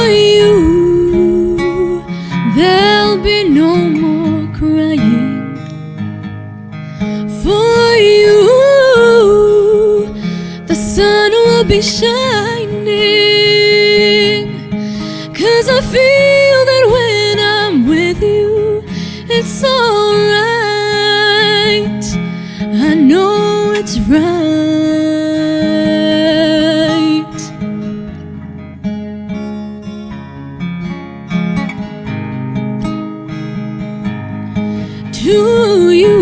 you, there'll be no more crying. For you, the sun will be shining. 'Cause I feel that when I'm with you, it's alright. I know it's right. To you,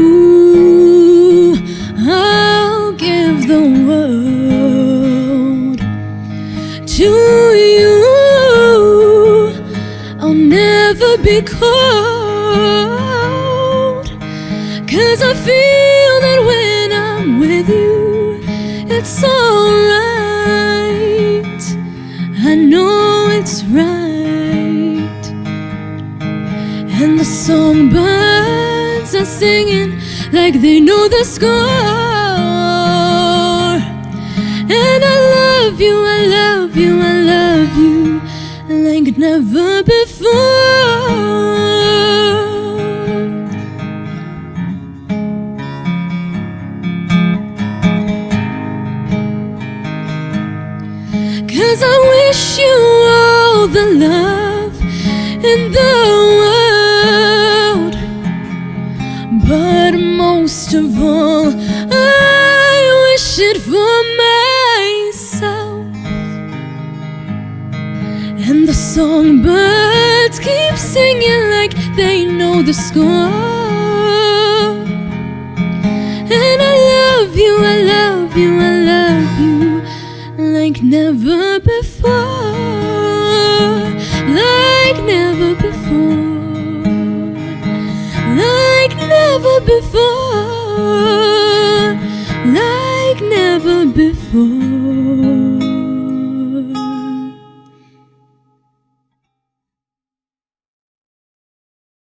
I'll give the world. To you, I'll never be cold. 'Cause I feel that when I'm with you, it's alright. I know it's right. And the songbirds are singing like they know the score. And I love you, I love you, I love you like never before. 'Cause I wish you all the love in the world, but most of all, I wish it for myself. And the songbirds keep singing like they know the score. And I love you, I love you, I love you like never before. Like never before. Like never before. Like never before.